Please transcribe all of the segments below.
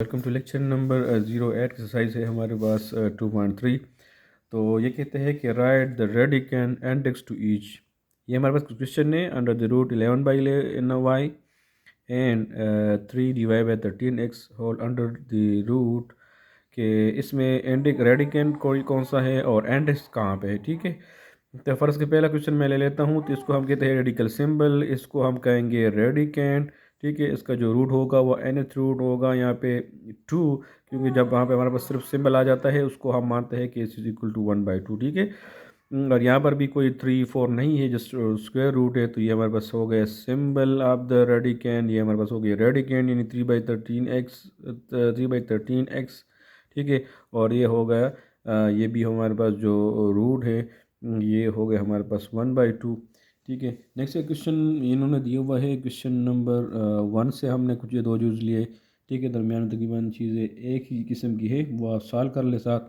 Welcome to lecture number 08 exercise है हमारे पास 2.3। तो ये कहते हैं कि write the radical index to each. ये हमारे पास क्वेश्चन है under the root 11/y and 3 divide by 13x whole under the root के इसमें एंडिक रेडिकन कोई कौन सा है और इंडेक्स कहाँ पे है। ठीक है, तो फर्स्ट के पहला क्वेश्चन मैं ले लेता हूँ। तो इसको हम कहते हैं रेडिकल सिंबल, इसको हम कहेंगे रेडिकेंट। ठीक है, इसका जो रूट होगा वो nth रूट होगा यहाँ पे 2, क्योंकि जब वहाँ पे हमारे पास सिर्फ सिंबल आ जाता है उसको हम मानते हैं कि इज इक्वल टू 1/2। ठीक है, और यहाँ पर भी कोई 3 4 नहीं है, जस्ट स्क्वायर रूट है। तो ये हमारे पास हो गया सिंबल ऑफ द रेडिकेंट, ये हमारे पास हो गया रेडिकेंट यानी 3/13x 3/13x। ठीक है, और ये हो गया ये भी हमारे पास जो रूट है ये हो गया हमारे पास 1/2। ठीक है, नेक्स्ट क्वेश्चन इन्होंने दिया हुआ है क्वेश्चन नंबर 1 से हमने कुछ ये दो यूज़ लिए। ठीक है, दरमियान तकरीबन चीज़ें एक ही किस्म की है, वो आप सॉल्व कर ले साथ।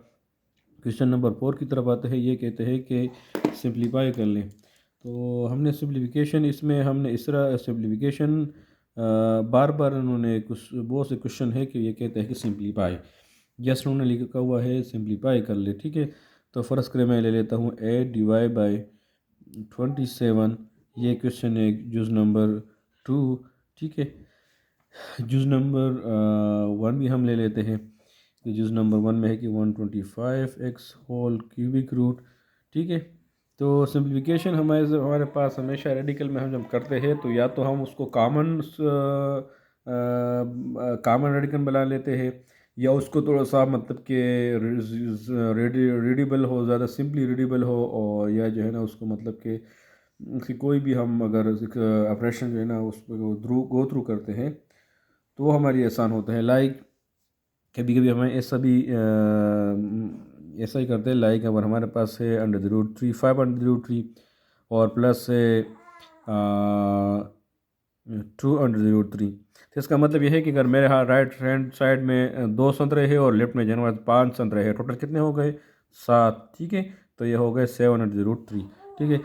क्वेश्चन नंबर 4 की तरफ आते हैं। ये कहते हैं कि सिंप्लीफाई कर लें। तो हमने सिंप्लीफिकेशन इसमें हमने इस तरह सिंप्लीफिकेशन बार बार उन्होंने कुछ बहुत से क्वेश्चन है कि ये कहते हैं कि सिंप्लीफाई, जस्ट उन्होंने लिखा हुआ है सिंप्लीफाई कर ले। ठीक है, तो फ़र्ज़ करें मैं ले लेता हूँ 8/27। ये क्वेश्चन है जुज़ नंबर 2। ठीक है, जुज़ नंबर 1 भी हम ले लेते हैं। कि जुज़ नंबर 1 में है कि 125x होल क्यूबिक रूट। ठीक है, तो सिंप्लीफिकेशन हमारे पास हमेशा रेडिकल में हम जब करते हैं तो या तो हम उसको कॉमन रेडिकल बना लेते हैं, या उसको थोड़ा सा मतलब कि रीडेबल हो, ज़्यादा सिंपली रीडेबल हो, और या जो है ना उसको मतलब कि उसकी कोई भी हम अगर ऑपरेशन जो है ना उस पर गो थ्रू करते हैं तो वो हमारी आसान होता है। लाइक कभी कभी हमें ऐसा ही करते हैं। लाइक अगर हमारे पास है √3 5/√3 और प्लस है 2/√3। तो इसका मतलब यह है कि अगर मेरे यहाँ राइट हैंड साइड में 2 संतरे हैं और लेफ्ट में जनरल 5 संतरे हैं, टोटल कितने हो गए 7। ठीक है, तो ये हो गए 7/√3। ठीक है,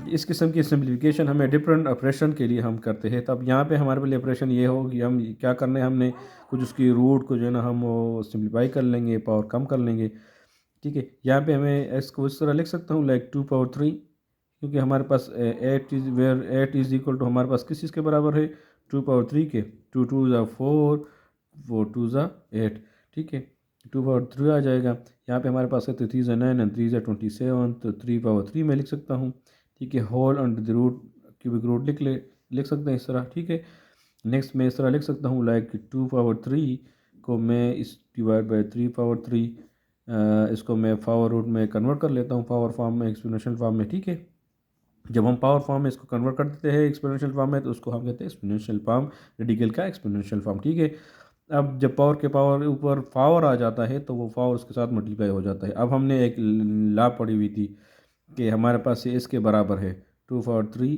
इस किस्म की सिंप्लीफिकेशन हमें डिफरेंट ऑपरेशन के लिए हम करते हैं। तब यहाँ पे हमारे लिए ऑपरेशन ये हो कि हम क्या करना है, हमने कुछ उसकी रूट को जो है ना हम वो सिंप्लीफाई कर लेंगे, पावर कम कर लेंगे। ठीक है, यहाँ पे हमें इसको इस तरह लिख सकता हूँ लाइक 2/3, क्योंकि हमारे पास 8 इज़ इक्वल टू हमारे पास किस चीज़ के बराबर है 2/3 के। 2 2 ज़ा 4, 4 2 ज़ा 8। ठीक है, 2/3 आ जाएगा। यहाँ पे हमारे पास है तो 3 ज़ा 9 एंड 3 ज़ा 27, तो 3/3 में लिख सकता हूँ। ठीक है, whole under the root cubic root लिख सकते हैं इस तरह। ठीक है, नेक्स्ट मैं इस तरह लिख सकता हूँ लाइक 2/3 को मैं इस डिवाइड बाई 3/3 इसको मैं पावर रूट में कन्वर्ट कर लेता हूँ, पावर फॉर्म में, एक्सपोनेंशियल फॉर्म में। ठीक है, जब हम पावर फॉर्म में इसको कन्वर्ट कर देते हैं एक्सपोनेंशियल फॉर्म में तो उसको हम कहते हैं एक्सपोनेंशियल फॉर्म, रेडिकल का एक्सपोनेंशियल फॉर्म। ठीक है, अब जब पावर के पावर ऊपर पावर आ जाता है तो वो पावर उसके साथ मल्टीप्लाई हो जाता है। अब हमने एक लॉ पढ़ी हुई थी कि हमारे पास ये इसके बराबर है 2/3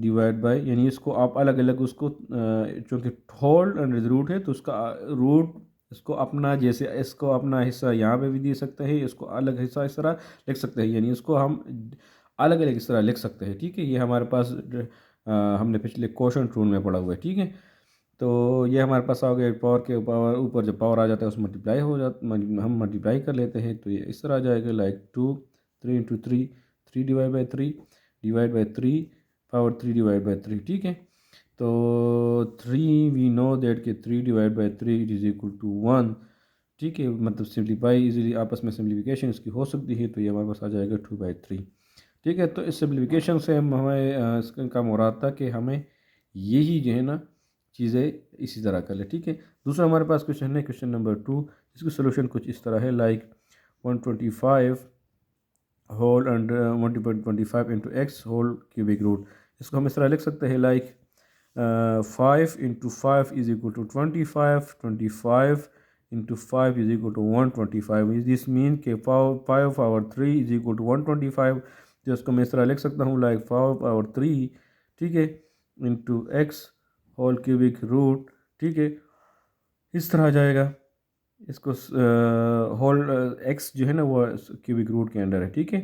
डिवाइड बाय, यानी इसको आप अलग अलग उसको चूँकि होल अंडर द रूट है तो उसका रूट इसको अपना, जैसे इसको अपना हिस्सा यहाँ पे भी दे सकते हैं, इसको अलग हिस्सा इस तरह लिख सकते हैं, यानी इसको हम अलग अलग इस तरह लिख सकते हैं। ठीक है, ये हमारे पास हमने पिछले क्वोशंट रूल में पढ़ा हुआ है। ठीक है, तो ये हमारे पास आ गया पावर के पावर ऊपर जब पावर आ जाता है उस मल्टीप्लाई हो जाता, हम मल्टीप्लाई कर लेते हैं तो ये इस तरह आ जाएगा like 2 3 × 3 3 divide by 3 divide by 3 power 3 divide by 3। ठीक है, तो 3 वी नो दैट के 3 divide by 3 it is equal to 1। ठीक है, मतलब सिंप्लीफाई इजीली आपस में सिंप्लीफिकेशन इसकी हो सकती है, तो ये हमारे पास आ जाएगा 2/3। ठीक है, तो इस सिंप्लीफिकेशन से हमें इसका मुराद था कि हमें यही जो है ना चीज़ें इसी तरह कर ले। ठीक है, दूसरा हमारे पास क्वेश्चन है क्वेश्चन नंबर 2। इसकी सोल्यूशन कुछ इस तरह है like 125 whole under 125 into x whole cubic root. इसको हम इस तरह लिख सकते हैं like 5 × 5 is equal to 25, 25 × 5 is equal to 125। This mean के 5/3 इज इक्वल टू 125। तो इसको मैं इस तरह लिख सकता हूँ लाइक 5/3, ठीक है, into x whole cubic root. ठीक है, इस तरह आ जाएगा। इसको होल एक्स जो है ना वो क्यूबिक रूट के अंडर है। ठीक है,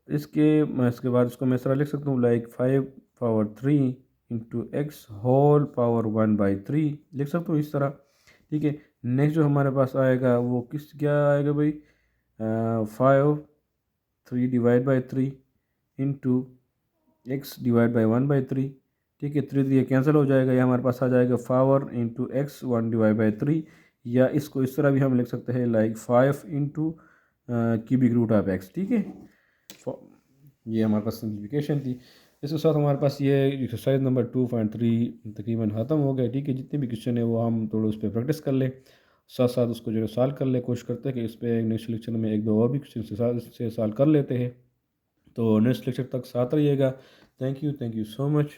इसके बाद इसको मैं इस तरह लिख सकता हूँ like 5/3 into x whole power 1/3 लिख सकता हूँ इस तरह। ठीक है। नेक्स्ट जो हमारे पास आएगा वो क्या आएगा भाई, 5 3 divide by 3 into x divide by 1/3। ठीक है, 3 ये कैंसिल हो जाएगा, ये हमारे पास आ जाएगा 5 इंटू x 1/3, या इसको इस तरह भी हम लिख सकते हैं like 5 into cubic root of x. ठीक है, ये हमारे पास सिंप्लीफिकेशन थी। इसके साथ हमारे पास ये एक्सरसाइज नंबर 2.3 तकरीबन ख़त्म हो गया। ठीक है, जितने भी क्वेश्चन है वो हम थोड़ा उस पर प्रैक्टिस कर ले, साथ साथ उसको जो है सॉल्व कर ले। कोशिश करते हैं कि इस पर नेक्स्ट लेक्चर में एक दो और भी क्वेश्चन से सॉल्व कर लेते हैं। तो नेक्स्ट लेक्चर तक साथ रहिएगा। Thank you so much.